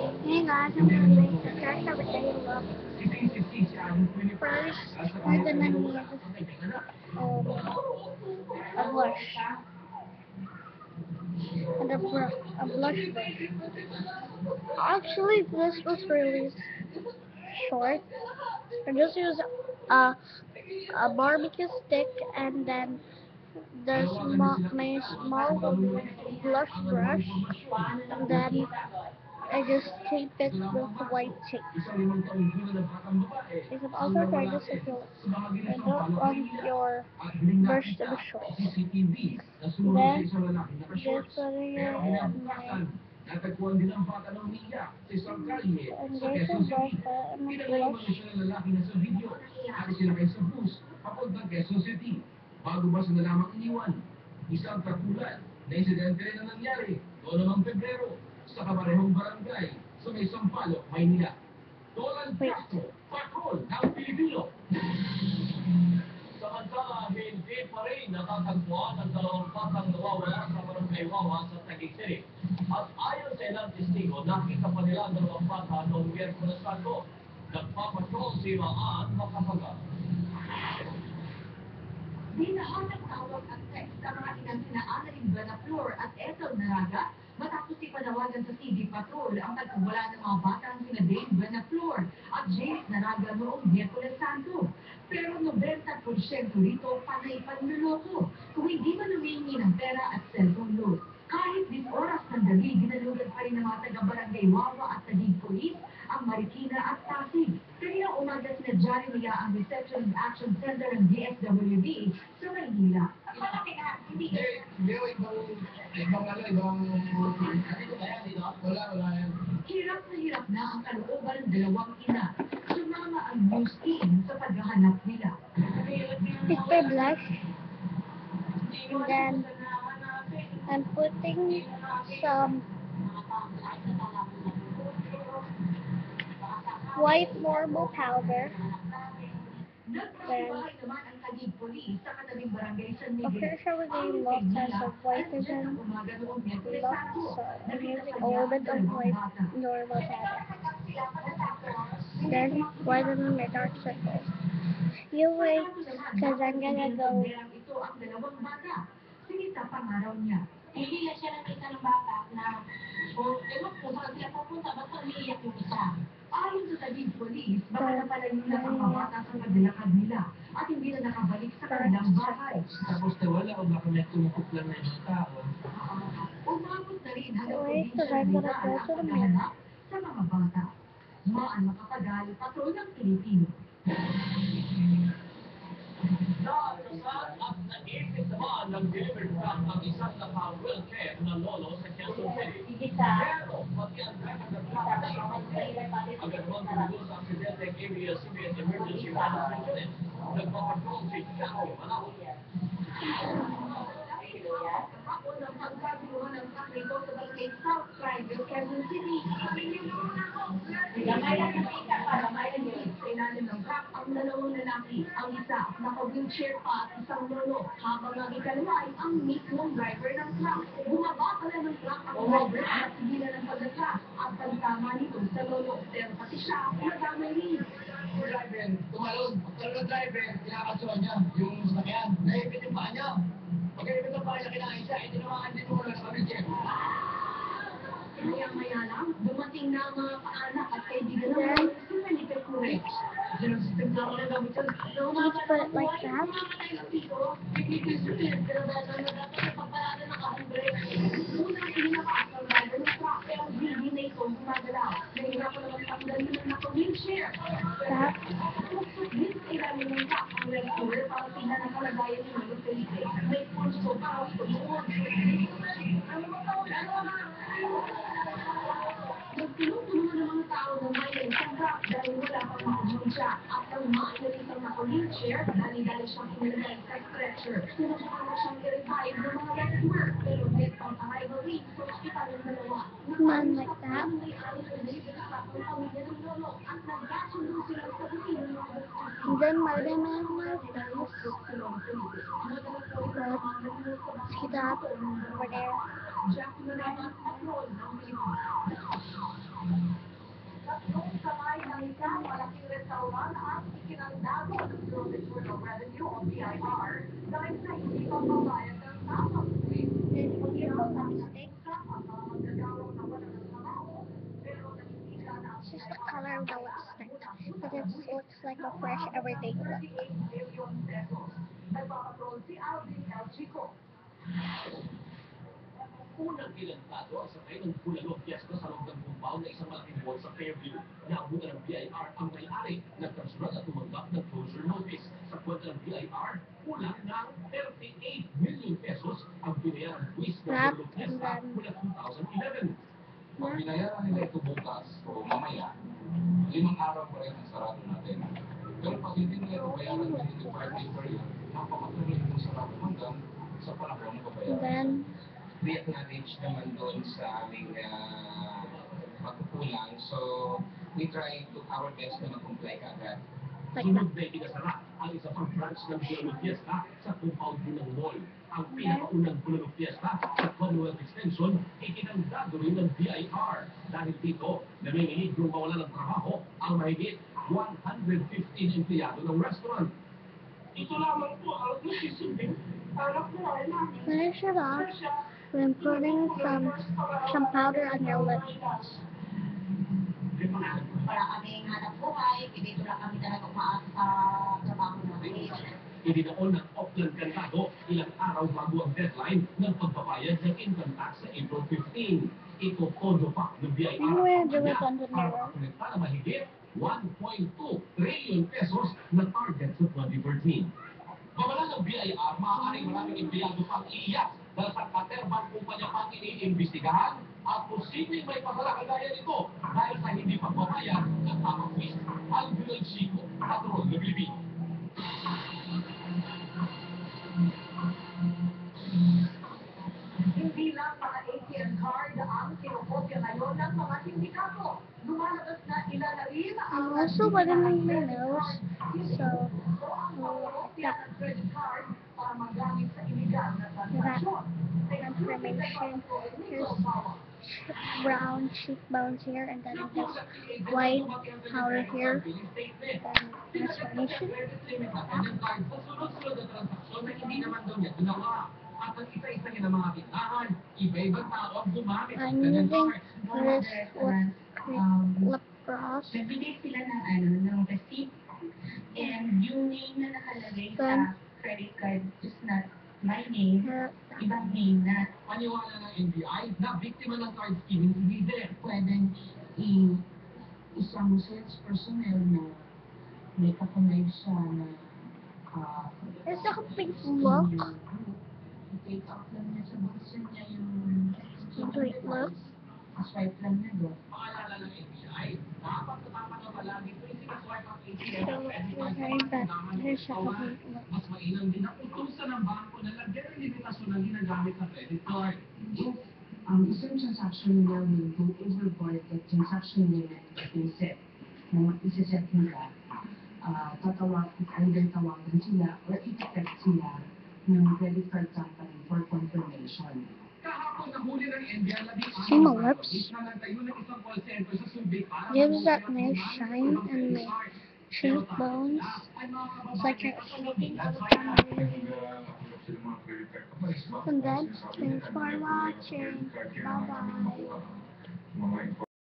Hey guys, I'm gonna make the first of a day look. First, we're gonna need a blush and a blush brush. Actually, this was really short. I just use a a barbecue stick and then my small blush brush, and then I just tape it with white tape. You can also try this if you don't want your brush to be short. Then, just putting it in my Natagpuan din ang bata ng umiiyak sa isang kalye sa foundation Quezon brush City. para Pinagalaw mag-blush. po siya ng lalaki na sa video. Alis sila kayo sa bus papuntang Quezon City. Bago ba sila lamang iniwan? Isang katulad na insidente rin ang nangyari noon namang Pebrero sa kaparehong barangay sa may Sampaloc, Maynila. Donald Castro, patrol ng Pilipino. Samantala, hindi pa rin natatagpuan ang dalawang batang nawawala sa barangay Wawa sa Taguig City. At ayon sa ilang testigo, nakita pa nila ang dalawang bata noong Miyerkules Santo. Nagpapatrol si Maan Makapagal. Dinahanap tawag at text ang mga inang sina Annalyn Benaflor at Ethel Naraga matapos ipanawagan sa TV Patrol ang pagkawala ng mga batang sina Dane Benaflor at James Naraga noong Miyerkules Santo. Pero 90% rito panay panluloko kung hindi man humingi ng pera at cellphone loan. Kahit 10 oras ng gabi, dinalugan pa rin ng mga taga-barangay Wawa at Taguig Police ang Marikina at Pasig. Kanina umaga sinadya nila ang Reception and Action Center ng DSWD sa Maynila. Malaki na, hindi Wala yan. hirap na ang kalooban ng dalawang ina. Sumama ang news team sa paghahanap nila. Picture blush. And then I'm putting some white marble powder. Nagpasibahay naman ang Taguig Police sa katabing barangay San Of Miguel. course, everything looks has a whiter than Umaga noong Miyerkules look, Santo. so I'm using a little bit of white normal powder. Then widen my dark circles. You wait, cause I'm gonna go. Ito ang dalawang bata. Sinita pangaraw niya. Hindi na siya nakita ng bata na, ewan ko, saan sila pupunta, basta umiiyak yung isa. Ayon sa Taguig Police, baka napalayo na ang mga bata sa paglalakad nila at hindi na nakabalik sa kanilang bahay. Tapos nawala o baka may tumukot lang na isang tao. Umabot na rin hanggang Wait, probinsya cause I'm ng gonna Rizal go ang to the paghahanap sa mga bata. Maan Makapagal, patrol ng Pilipino. Nakasal at naipit naman ng delivered truck ang isang naka-wheelchair na lolo sa Quezon City. Pero pati ang driver ng truck na agad naman tumulo sa aksidente ng ABS-CBN Emergency Management Unit. Nagpapatrol si Jackie Manao. Ako ng pagkaguluhan ng truck nito sa barangay South Triangle, Quezon City. Sa ilalim ng truck ang dalawang lalaki. Ang isa, naka-wheelchair pa at isang lolo. Habang ang ikalaway, ang mismong driver ng truck. Bumaba pala ng truck ang driver at sigilan ng pagka-truck at pagtama nito sa lolo. Pero pati siya, nadamay rin. Driver, tumalon. Pero ng driver, kinakasuhan niya yung sasakyan. Naipit yung paa niya. Pagkaipit ang paa niya, kinain siya. Tinamaan din mo lang sa wheelchair. Maya-maya lang, dumating na ang mga kaanak at kaibigan naman sa Felipe Cruz. Diyan ang sistem na mga gamit yan. Let's put it like that. Unang pinakaas ng driver ng truck, pero hindi na ito gumagalaw. Nahihirapan naman tanggalin ng naka-wheelchair. That. Tuksok din sa ilalim ng truck ang red cooler para tingnan ang kalagayan ni Lolo Felipe. May pulso para sa tumuod. Nagtulong-tulungan ng mga tao na may isang truck dahil wala pang makahonsya. At ang maaari isang naka-wheelchair, dali-dali siyang inilagay sa stretcher. Sinubukan na siyang i-revive ng mga rescuer. Pero dead on arrival rin sa ospital ng dalawa. Come on, like that. And then widen my face. See that over there? isang malaking restaurant ang ikinandado ng Gross Internal Revenue o BIR dahil sa hindi pagbabayad ng tamang buwis. It's just the color of the lipstick, but it looks like a fresh everyday look. Nagpapatrol si Alvin L. Chico. Unang kinantado ang sakay ng Bulalo Fiesta sa loob ng compound na isang malaking mall sa Fairview. Naabutan ng BIR ang may-ari, nagkasulat at tumanggap ng closure notice. Sa kwenta ng BIR, kulang ng 38 million pesos ang binayaran buwis ng Bulalo Fiesta mula 2011. Pag binayaran nila ito bukas o mamaya, 5 araw pa rin ang sarado natin. Pero pag hindi nila ito bayaran within the 5-day period, napakatuloy itong sarado hanggang sa panahon na And babayaran. then, We acknowledge naman doon sa aming pagkukulang. So, we try to our best na mag-comply agad. like Sunod na ikinasara ang isa pang branch ng Bulalo Fiesta sa compound din ng mall. Ang pinakaunang Bulalo Fiesta sa Commonwealth Extension, ikinandado rin ng BIR. Dahil dito, namimilig yung mawala ng trabaho ang mahigit 115 empleyado ng restaurant. Ito lamang po ang susundin para po ay finish it off when putting some powder on your lips. Para kaming hanap buhay, dito lang kami talaga umaasa sa trabaho namin. Idinoon ng Auckland Cantado ilang araw bago ang deadline ng pagbabayad ng income tax sa April 15. Ito todo pa ng BIR. I'm gonna do it on the Para mirror. makonekta na mahigit 1.2 trillion pesos na target sa 2013. Mawala ng BIR, maaaring maraming empleyado pang iiyak dahil sa katerbang kumpanya pang iniimbestigahan at posibleng may pasala kagaya nito dahil sa hindi pagbabayad ng tamang buwis. Alvin Chico, Patrol Naglibig. Hindi lang mga ATM card ang kinokopya ngayon ng mga sindikato. Lumalabas na ilan na rin I'm ang also widening my nose, so ang pangokopya ng credit card para magamit sa illegal na transaksyon. transformation. Here's brown cheekbones here, and then this white powder here, then transformation. Sunod-sunod na transaksyon na hindi naman daw niya ginawa. At ang isa-isa niya ng mga tindahan, iba-ibang tao ang gumamit ng I'm kanyang using card. this lip gloss. Nagbigay sila ng receipt and yung name na nakalagay sa credit card is not my name, ibang name na Paniwala ng NBI na biktima ng card scheming si Lider. pwedeng isang sales personnel na may kakamay siya na It's like a pink look. take out lang niya sa bulsa niya yung Wait, look. swipe lang niya doon. Paalala ng NBI, dapat katama na palagi ito yung sinaswipe ang ATM So, ng credit we're card very sa bad. kailangan ng Here's a katawan. pink look. Mas mainam din ang utusan ng bangko na lagyan ng limitasyon ng ginagamit na credit card. Isang transaction nila will go overboard the transaction limit that they set. Na isa-set nila, either tawagan sila or i-text sila ng credit card company for confirmation. Kahapon nahuli ng NBI See my lips? na nagtayo ng isang call center sa Subic para Gives that mangunguna nice shine ng and credit my card. cheekbones. Ay mga It's like kababayan, you're shaking all the time. And then, thanks for watching. Bye-bye.